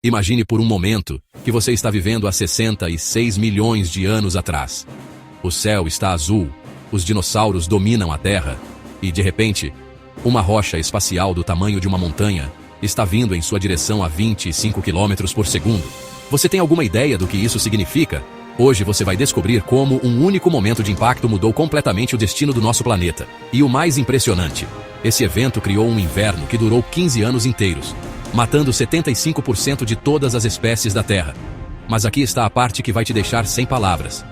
Imagine por um momento que você está vivendo há 66 milhões de anos atrás. O céu está azul, os dinossauros dominam a Terra e, de repente, uma rocha espacial do tamanho de uma montanha está vindo em sua direção a 25 km por segundo. Você tem alguma ideia do que isso significa? Hoje você vai descobrir como um único momento de impacto mudou completamente o destino do nosso planeta. E o mais impressionante, esse evento criou um inverno que durou 15 anos inteiros, matando 75% de todas as espécies da Terra. Mas aqui está a parte que vai te deixar sem palavras.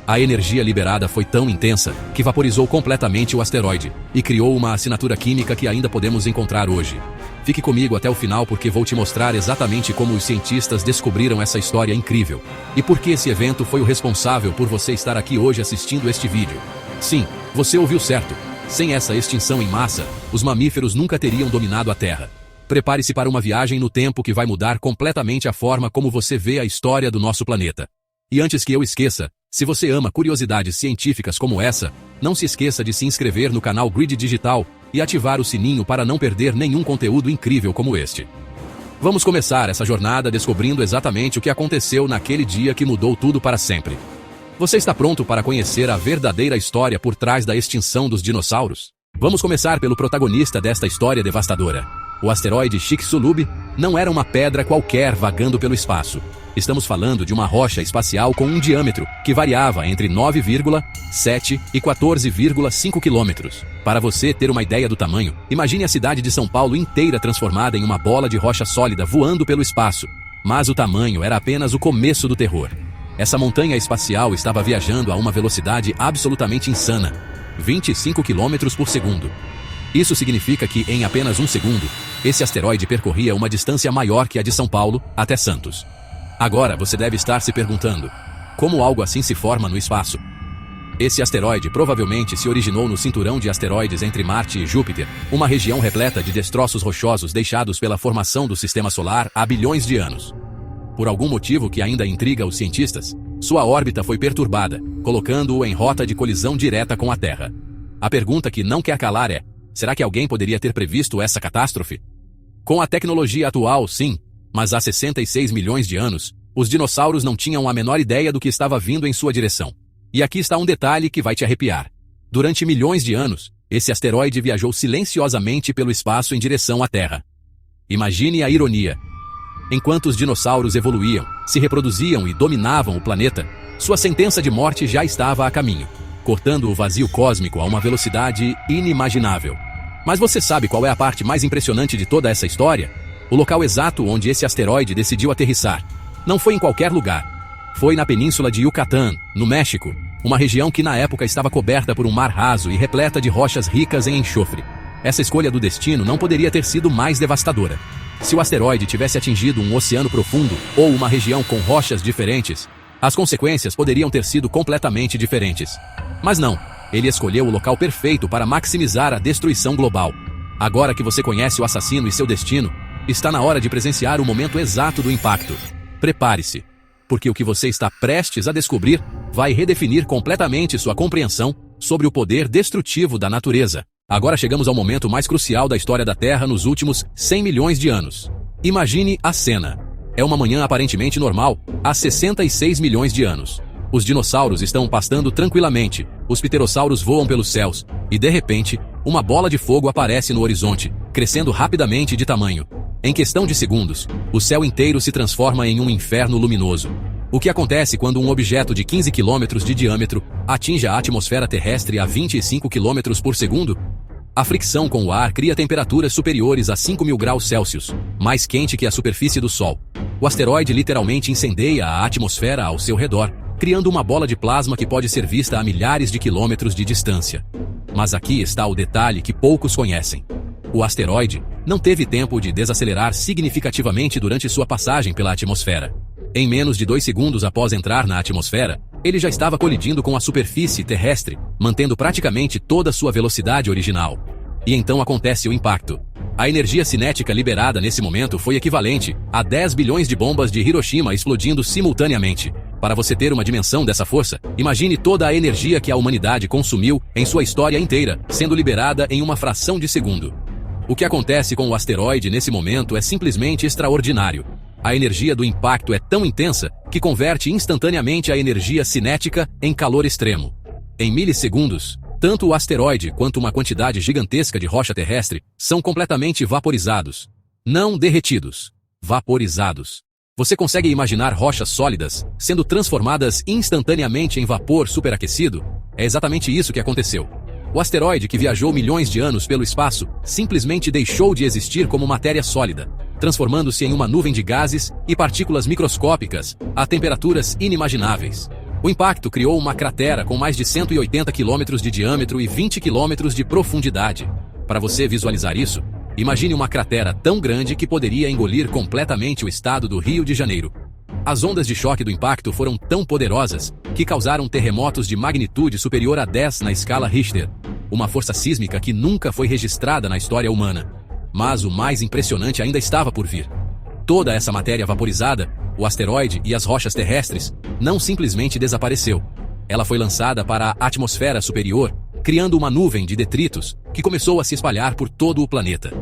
A energia liberada foi tão intensa que vaporizou completamente o asteroide e criou uma assinatura química que ainda podemos encontrar hoje. Fique comigo até o final porque vou te mostrar exatamente como os cientistas descobriram essa história incrível e por que esse evento foi o responsável por você estar aqui hoje assistindo este vídeo. Sim, você ouviu certo. Sem essa extinção em massa, os mamíferos nunca teriam dominado a Terra. Prepare-se para uma viagem no tempo que vai mudar completamente a forma como você vê a história do nosso planeta. E antes que eu esqueça, se você ama curiosidades científicas como essa, não se esqueça de se inscrever no canal Grid Digital e ativar o sininho para não perder nenhum conteúdo incrível como este. Vamos começar essa jornada descobrindo exatamente o que aconteceu naquele dia que mudou tudo para sempre. Você está pronto para conhecer a verdadeira história por trás da extinção dos dinossauros? Vamos começar pelo protagonista desta história devastadora. O asteroide Chicxulub não era uma pedra qualquer vagando pelo espaço. Estamos falando de uma rocha espacial com um diâmetro que variava entre 9,7 e 14,5 quilômetros. Para você ter uma ideia do tamanho, imagine a cidade de São Paulo inteira transformada em uma bola de rocha sólida voando pelo espaço. Mas o tamanho era apenas o começo do terror. Essa montanha espacial estava viajando a uma velocidade absolutamente insana, 25 km por segundo. Isso significa que, em apenas um segundo, esse asteroide percorria uma distância maior que a de São Paulo até Santos. Agora você deve estar se perguntando, como algo assim se forma no espaço? Esse asteroide provavelmente se originou no cinturão de asteroides entre Marte e Júpiter, uma região repleta de destroços rochosos deixados pela formação do Sistema Solar há bilhões de anos. Por algum motivo que ainda intriga os cientistas, sua órbita foi perturbada, colocando-o em rota de colisão direta com a Terra. A pergunta que não quer calar é: será que alguém poderia ter previsto essa catástrofe? Com a tecnologia atual, sim, mas há 66 milhões de anos, os dinossauros não tinham a menor ideia do que estava vindo em sua direção. E aqui está um detalhe que vai te arrepiar. Durante milhões de anos, esse asteroide viajou silenciosamente pelo espaço em direção à Terra. Imagine a ironia. Enquanto os dinossauros evoluíam, se reproduziam e dominavam o planeta, sua sentença de morte já estava a caminho, cortando o vazio cósmico a uma velocidade inimaginável. Mas você sabe qual é a parte mais impressionante de toda essa história? O local exato onde esse asteroide decidiu aterrissar. Não foi em qualquer lugar. Foi na península de Yucatán, no México, uma região que na época estava coberta por um mar raso e repleta de rochas ricas em enxofre. Essa escolha do destino não poderia ter sido mais devastadora. Se o asteroide tivesse atingido um oceano profundo ou uma região com rochas diferentes, as consequências poderiam ter sido completamente diferentes. Mas não, ele escolheu o local perfeito para maximizar a destruição global. Agora que você conhece o assassino e seu destino, está na hora de presenciar o momento exato do impacto. Prepare-se, porque o que você está prestes a descobrir vai redefinir completamente sua compreensão sobre o poder destrutivo da natureza. Agora chegamos ao momento mais crucial da história da Terra nos últimos 100 milhões de anos. Imagine a cena. É uma manhã aparentemente normal, há 66 milhões de anos. Os dinossauros estão pastando tranquilamente, os pterossauros voam pelos céus, e de repente, uma bola de fogo aparece no horizonte, crescendo rapidamente de tamanho. Em questão de segundos, o céu inteiro se transforma em um inferno luminoso. O que acontece quando um objeto de 15 km de diâmetro atinge a atmosfera terrestre a 25 km por segundo? A fricção com o ar cria temperaturas superiores a 5.000 graus Celsius, mais quente que a superfície do Sol. O asteroide literalmente incendeia a atmosfera ao seu redor, criando uma bola de plasma que pode ser vista a milhares de quilômetros de distância. Mas aqui está o detalhe que poucos conhecem. O asteroide não teve tempo de desacelerar significativamente durante sua passagem pela atmosfera. Em menos de 2 segundos após entrar na atmosfera, ele já estava colidindo com a superfície terrestre, mantendo praticamente toda a sua velocidade original. E então acontece o impacto. A energia cinética liberada nesse momento foi equivalente a 10 bilhões de bombas de Hiroshima explodindo simultaneamente. Para você ter uma dimensão dessa força, imagine toda a energia que a humanidade consumiu em sua história inteira, sendo liberada em uma fração de segundo. O que acontece com o asteroide nesse momento é simplesmente extraordinário. A energia do impacto é tão intensa que converte instantaneamente a energia cinética em calor extremo. Em milissegundos, tanto o asteroide quanto uma quantidade gigantesca de rocha terrestre são completamente vaporizados. Não derretidos, vaporizados. Você consegue imaginar rochas sólidas sendo transformadas instantaneamente em vapor superaquecido? É exatamente isso que aconteceu. O asteroide, que viajou milhões de anos pelo espaço, simplesmente deixou de existir como matéria sólida, transformando-se em uma nuvem de gases e partículas microscópicas a temperaturas inimagináveis. O impacto criou uma cratera com mais de 180 quilômetros de diâmetro e 20 quilômetros de profundidade. Para você visualizar isso, imagine uma cratera tão grande que poderia engolir completamente o estado do Rio de Janeiro. As ondas de choque do impacto foram tão poderosas que causaram terremotos de magnitude superior a 10 na escala Richter, uma força sísmica que nunca foi registrada na história humana. Mas o mais impressionante ainda estava por vir. Toda essa matéria vaporizada, o asteroide e as rochas terrestres, não simplesmente desapareceu. Ela foi lançada para a atmosfera superior, criando uma nuvem de detritos que começou a se espalhar por todo o planeta.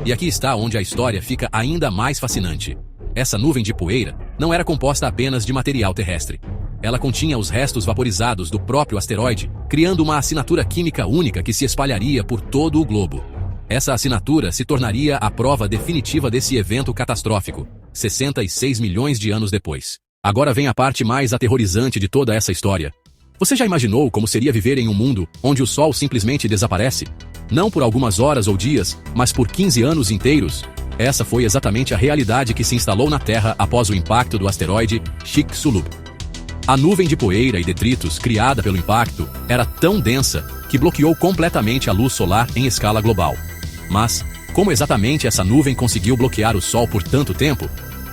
E aqui está onde a história fica ainda mais fascinante. Essa nuvem de poeira não era composta apenas de material terrestre. Ela continha os restos vaporizados do próprio asteroide, criando uma assinatura química única que se espalharia por todo o globo. Essa assinatura se tornaria a prova definitiva desse evento catastrófico, 66 milhões de anos depois. Agora vem a parte mais aterrorizante de toda essa história. Você já imaginou como seria viver em um mundo onde o Sol simplesmente desaparece? Não por algumas horas ou dias, mas por 15 anos inteiros? Essa foi exatamente a realidade que se instalou na Terra após o impacto do asteroide Chicxulub. A nuvem de poeira e detritos criada pelo impacto era tão densa que bloqueou completamente a luz solar em escala global. Mas, como exatamente essa nuvem conseguiu bloquear o Sol por tanto tempo?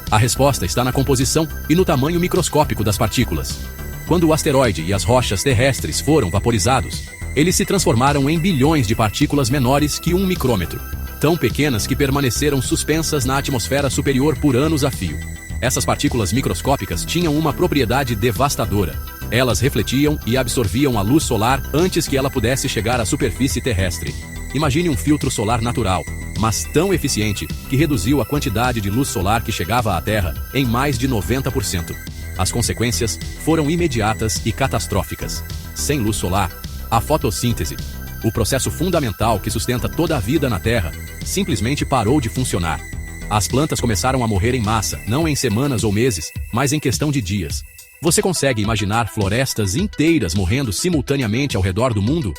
A resposta está na composição e no tamanho microscópico das partículas. Quando o asteroide e as rochas terrestres foram vaporizados, eles se transformaram em bilhões de partículas menores que 1 micrômetro, tão pequenas que permaneceram suspensas na atmosfera superior por anos a fio. Essas partículas microscópicas tinham uma propriedade devastadora. Elas refletiam e absorviam a luz solar antes que ela pudesse chegar à superfície terrestre. Imagine um filtro solar natural, mas tão eficiente que reduziu a quantidade de luz solar que chegava à Terra em mais de 90%. As consequências foram imediatas e catastróficas. Sem luz solar, a fotossíntese, o processo fundamental que sustenta toda a vida na Terra, simplesmente parou de funcionar. As plantas começaram a morrer em massa, não em semanas ou meses, mas em questão de dias. Você consegue imaginar florestas inteiras morrendo simultaneamente ao redor do mundo?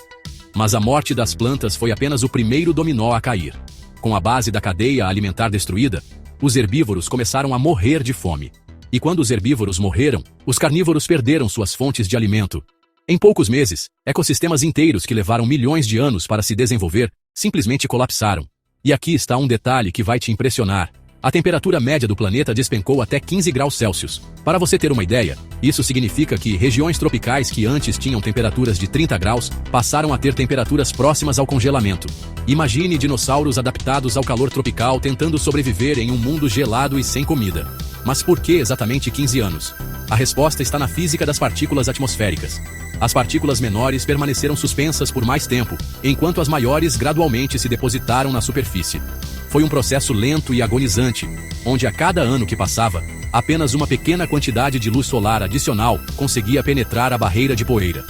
Mas a morte das plantas foi apenas o primeiro dominó a cair. Com a base da cadeia alimentar destruída, os herbívoros começaram a morrer de fome. E quando os herbívoros morreram, os carnívoros perderam suas fontes de alimento. Em poucos meses, ecossistemas inteiros que levaram milhões de anos para se desenvolver, simplesmente colapsaram. E aqui está um detalhe que vai te impressionar. A temperatura média do planeta despencou até 15 graus Celsius. Para você ter uma ideia, isso significa que regiões tropicais que antes tinham temperaturas de 30 graus passaram a ter temperaturas próximas ao congelamento. Imagine dinossauros adaptados ao calor tropical tentando sobreviver em um mundo gelado e sem comida. Mas por que exatamente 15 anos? A resposta está na física das partículas atmosféricas. As partículas menores permaneceram suspensas por mais tempo, enquanto as maiores gradualmente se depositaram na superfície. Foi um processo lento e agonizante, onde a cada ano que passava, apenas uma pequena quantidade de luz solar adicional conseguia penetrar a barreira de poeira.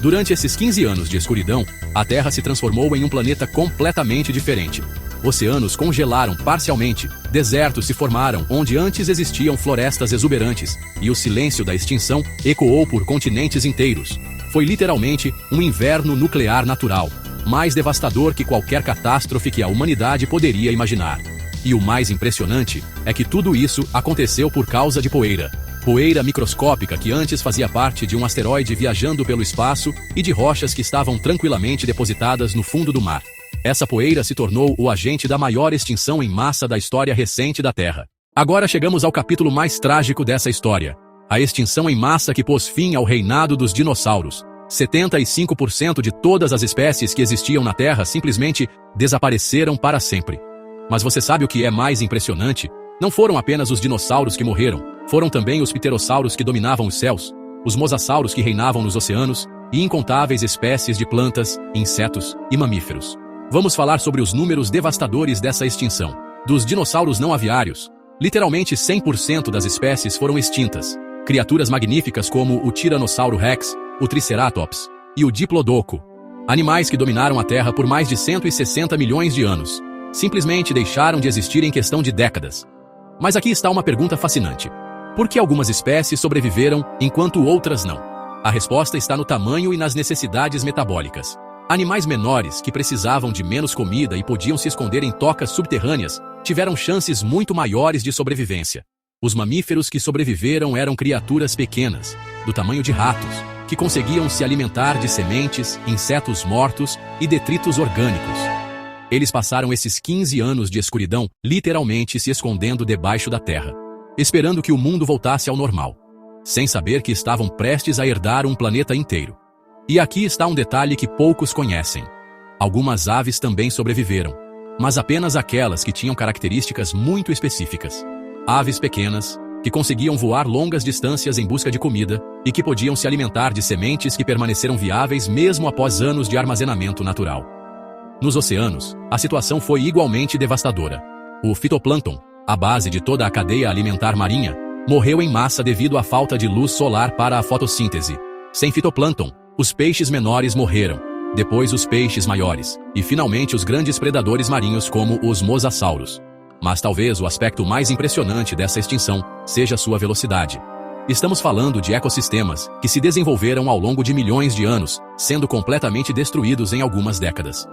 Durante esses 15 anos de escuridão, a Terra se transformou em um planeta completamente diferente. Oceanos congelaram parcialmente, desertos se formaram onde antes existiam florestas exuberantes, e o silêncio da extinção ecoou por continentes inteiros. Foi literalmente um inverno nuclear natural, mais devastador que qualquer catástrofe que a humanidade poderia imaginar. E o mais impressionante é que tudo isso aconteceu por causa de poeira. Poeira microscópica que antes fazia parte de um asteroide viajando pelo espaço e de rochas que estavam tranquilamente depositadas no fundo do mar. Essa poeira se tornou o agente da maior extinção em massa da história recente da Terra. Agora chegamos ao capítulo mais trágico dessa história. A extinção em massa que pôs fim ao reinado dos dinossauros. 75% de todas as espécies que existiam na Terra simplesmente desapareceram para sempre. Mas você sabe o que é mais impressionante? Não foram apenas os dinossauros que morreram, foram também os pterossauros que dominavam os céus, os mosassauros que reinavam nos oceanos e incontáveis espécies de plantas, insetos e mamíferos. Vamos falar sobre os números devastadores dessa extinção. Dos dinossauros não aviários, Literalmente 100% das espécies foram extintas. Criaturas magníficas como o Tiranossauro Rex, o Triceratops e o Diplodocus, animais que dominaram a Terra por mais de 160 milhões de anos, simplesmente deixaram de existir em questão de décadas. Mas aqui está uma pergunta fascinante. Por que algumas espécies sobreviveram enquanto outras não? A resposta está no tamanho e nas necessidades metabólicas. Animais menores que precisavam de menos comida e podiam se esconder em tocas subterrâneas tiveram chances muito maiores de sobrevivência. Os mamíferos que sobreviveram eram criaturas pequenas, do tamanho de ratos, que conseguiam se alimentar de sementes, insetos mortos e detritos orgânicos. Eles passaram esses 15 anos de escuridão literalmente se escondendo debaixo da terra, esperando que o mundo voltasse ao normal, sem saber que estavam prestes a herdar um planeta inteiro. E aqui está um detalhe que poucos conhecem. Algumas aves também sobreviveram, mas apenas aquelas que tinham características muito específicas. Aves pequenas, que conseguiam voar longas distâncias em busca de comida e que podiam se alimentar de sementes que permaneceram viáveis mesmo após anos de armazenamento natural. Nos oceanos, a situação foi igualmente devastadora. O fitoplâncton, a base de toda a cadeia alimentar marinha, morreu em massa devido à falta de luz solar para a fotossíntese. Sem fitoplâncton, os peixes menores morreram, depois os peixes maiores, e finalmente os grandes predadores marinhos como os mosassauros. Mas talvez o aspecto mais impressionante dessa extinção seja sua velocidade. Estamos falando de ecossistemas que se desenvolveram ao longo de milhões de anos, sendo completamente destruídos em algumas décadas.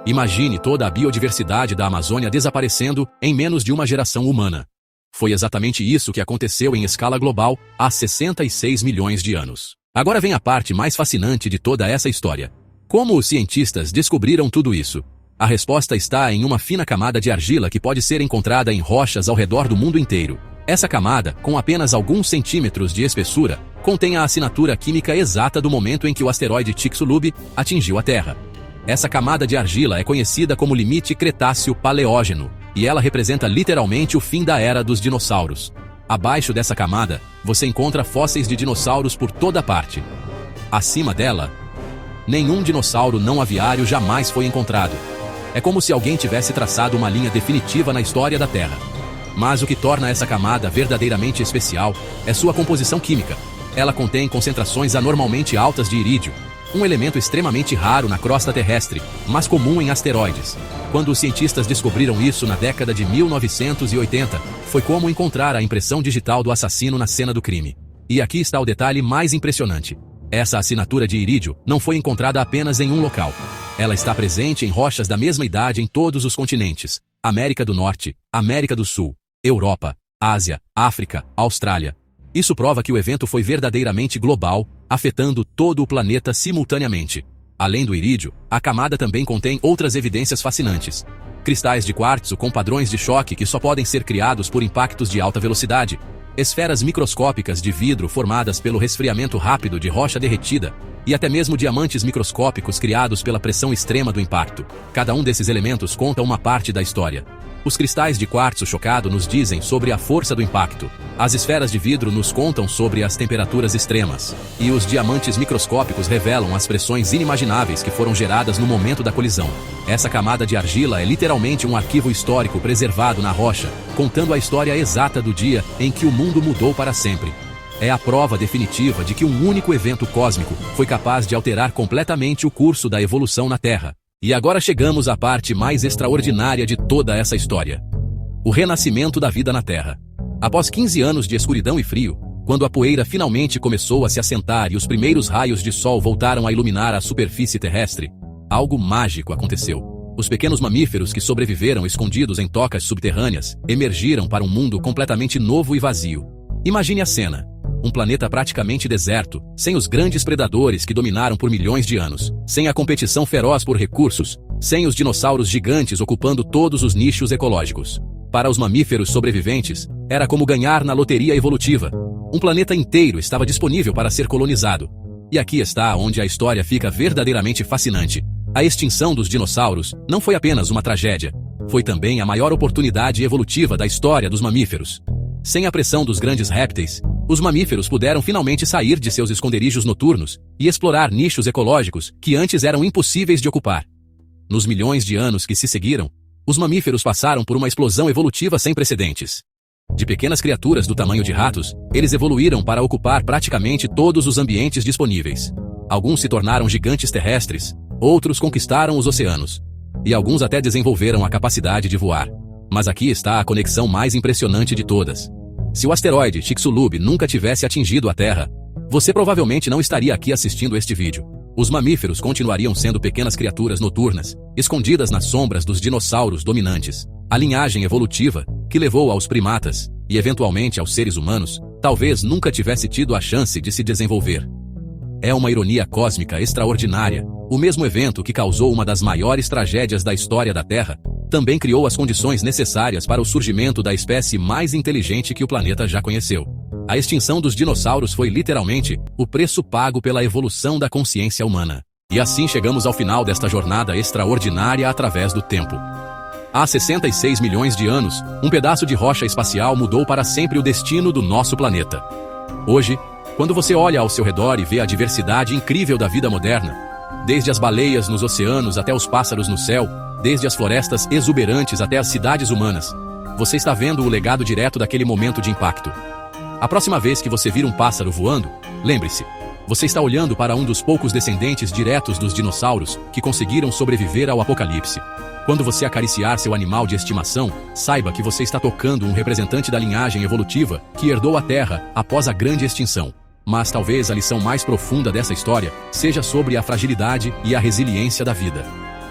Imagine toda a biodiversidade da Amazônia desaparecendo em menos de uma geração humana. Foi exatamente isso que aconteceu em escala global há 66 milhões de anos. Agora vem a parte mais fascinante de toda essa história. Como os cientistas descobriram tudo isso? A resposta está em uma fina camada de argila que pode ser encontrada em rochas ao redor do mundo inteiro. Essa camada, com apenas alguns centímetros de espessura, contém a assinatura química exata do momento em que o asteroide Chicxulub atingiu a Terra. Essa camada de argila é conhecida como limite Cretáceo-Paleógeno, e ela representa literalmente o fim da era dos dinossauros. Abaixo dessa camada, você encontra fósseis de dinossauros por toda parte. Acima dela, nenhum dinossauro não aviário jamais foi encontrado. É como se alguém tivesse traçado uma linha definitiva na história da Terra. Mas o que torna essa camada verdadeiramente especial é sua composição química. Ela contém concentrações anormalmente altas de irídio, um elemento extremamente raro na crosta terrestre, mas comum em asteroides. Quando os cientistas descobriram isso na década de 1980, foi como encontrar a impressão digital do assassino na cena do crime. E aqui está o detalhe mais impressionante. Essa assinatura de irídio não foi encontrada apenas em um local. Ela está presente em rochas da mesma idade em todos os continentes: América do Norte, América do Sul, Europa, Ásia, África, Austrália. Isso prova que o evento foi verdadeiramente global, afetando todo o planeta simultaneamente. Além do irídio, a camada também contém outras evidências fascinantes. Cristais de quartzo com padrões de choque que só podem ser criados por impactos de alta velocidade. Esferas microscópicas de vidro formadas pelo resfriamento rápido de rocha derretida, e até mesmo diamantes microscópicos criados pela pressão extrema do impacto. Cada um desses elementos conta uma parte da história. Os cristais de quartzo chocado nos dizem sobre a força do impacto. As esferas de vidro nos contam sobre as temperaturas extremas. E os diamantes microscópicos revelam as pressões inimagináveis que foram geradas no momento da colisão. Essa camada de argila é literalmente um arquivo histórico preservado na rocha, contando a história exata do dia em que o mundo mudou para sempre. É a prova definitiva de que um único evento cósmico foi capaz de alterar completamente o curso da evolução na Terra. E agora chegamos à parte mais extraordinária de toda essa história: o renascimento da vida na Terra. Após 15 anos de escuridão e frio, quando a poeira finalmente começou a se assentar e os primeiros raios de sol voltaram a iluminar a superfície terrestre, algo mágico aconteceu. Os pequenos mamíferos que sobreviveram escondidos em tocas subterrâneas emergiram para um mundo completamente novo e vazio. Imagine a cena. Um planeta praticamente deserto, sem os grandes predadores que dominaram por milhões de anos, sem a competição feroz por recursos, sem os dinossauros gigantes ocupando todos os nichos ecológicos. Para os mamíferos sobreviventes, era como ganhar na loteria evolutiva. Um planeta inteiro estava disponível para ser colonizado. E aqui está onde a história fica verdadeiramente fascinante. A extinção dos dinossauros não foi apenas uma tragédia, foi também a maior oportunidade evolutiva da história dos mamíferos. Sem a pressão dos grandes répteis, os mamíferos puderam finalmente sair de seus esconderijos noturnos e explorar nichos ecológicos que antes eram impossíveis de ocupar. Nos milhões de anos que se seguiram, os mamíferos passaram por uma explosão evolutiva sem precedentes. De pequenas criaturas do tamanho de ratos, eles evoluíram para ocupar praticamente todos os ambientes disponíveis. Alguns se tornaram gigantes terrestres, outros conquistaram os oceanos. E alguns até desenvolveram a capacidade de voar. Mas aqui está a conexão mais impressionante de todas. Se o asteroide Chicxulub nunca tivesse atingido a Terra, você provavelmente não estaria aqui assistindo este vídeo. Os mamíferos continuariam sendo pequenas criaturas noturnas, escondidas nas sombras dos dinossauros dominantes. A linhagem evolutiva, que levou aos primatas, e eventualmente aos seres humanos, talvez nunca tivesse tido a chance de se desenvolver. É uma ironia cósmica extraordinária. O mesmo evento que causou uma das maiores tragédias da história da Terra, também criou as condições necessárias para o surgimento da espécie mais inteligente que o planeta já conheceu. A extinção dos dinossauros foi literalmente o preço pago pela evolução da consciência humana. E assim chegamos ao final desta jornada extraordinária através do tempo. Há 66 milhões de anos, um pedaço de rocha espacial mudou para sempre o destino do nosso planeta. Hoje, quando você olha ao seu redor e vê a diversidade incrível da vida moderna, desde as baleias nos oceanos até os pássaros no céu, desde as florestas exuberantes até as cidades humanas, você está vendo o legado direto daquele momento de impacto. A próxima vez que você vir um pássaro voando, lembre-se, você está olhando para um dos poucos descendentes diretos dos dinossauros que conseguiram sobreviver ao apocalipse. Quando você acariciar seu animal de estimação, saiba que você está tocando um representante da linhagem evolutiva que herdou a Terra após a grande extinção. Mas talvez a lição mais profunda dessa história seja sobre a fragilidade e a resiliência da vida.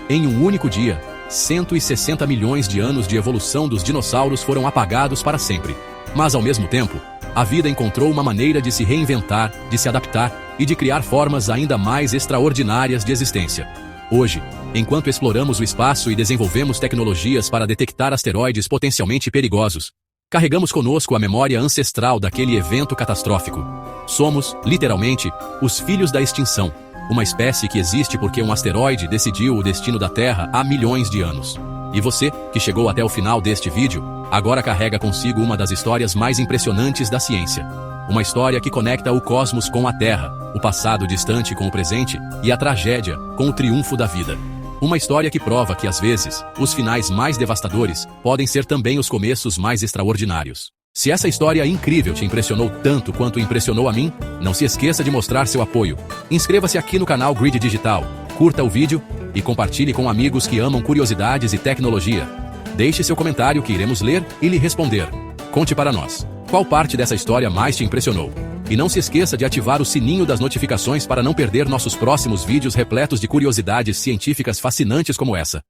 Em um único dia, 160 milhões de anos de evolução dos dinossauros foram apagados para sempre. Mas ao mesmo tempo, a vida encontrou uma maneira de se reinventar, de se adaptar e de criar formas ainda mais extraordinárias de existência. Hoje, enquanto exploramos o espaço e desenvolvemos tecnologias para detectar asteroides potencialmente perigosos, carregamos conosco a memória ancestral daquele evento catastrófico. Somos, literalmente, os filhos da extinção, uma espécie que existe porque um asteroide decidiu o destino da Terra há milhões de anos. E você, que chegou até o final deste vídeo, agora carrega consigo uma das histórias mais impressionantes da ciência. Uma história que conecta o cosmos com a Terra, o passado distante com o presente e a tragédia com o triunfo da vida. Uma história que prova que, às vezes, os finais mais devastadores podem ser também os começos mais extraordinários. Se essa história incrível te impressionou tanto quanto impressionou a mim, não se esqueça de mostrar seu apoio. Inscreva-se aqui no canal Grid Digital, curta o vídeo e compartilhe com amigos que amam curiosidades e tecnologia. Deixe seu comentário que iremos ler e lhe responder. Conte para nós, qual parte dessa história mais te impressionou? E não se esqueça de ativar o sininho das notificações para não perder nossos próximos vídeos repletos de curiosidades científicas fascinantes como essa.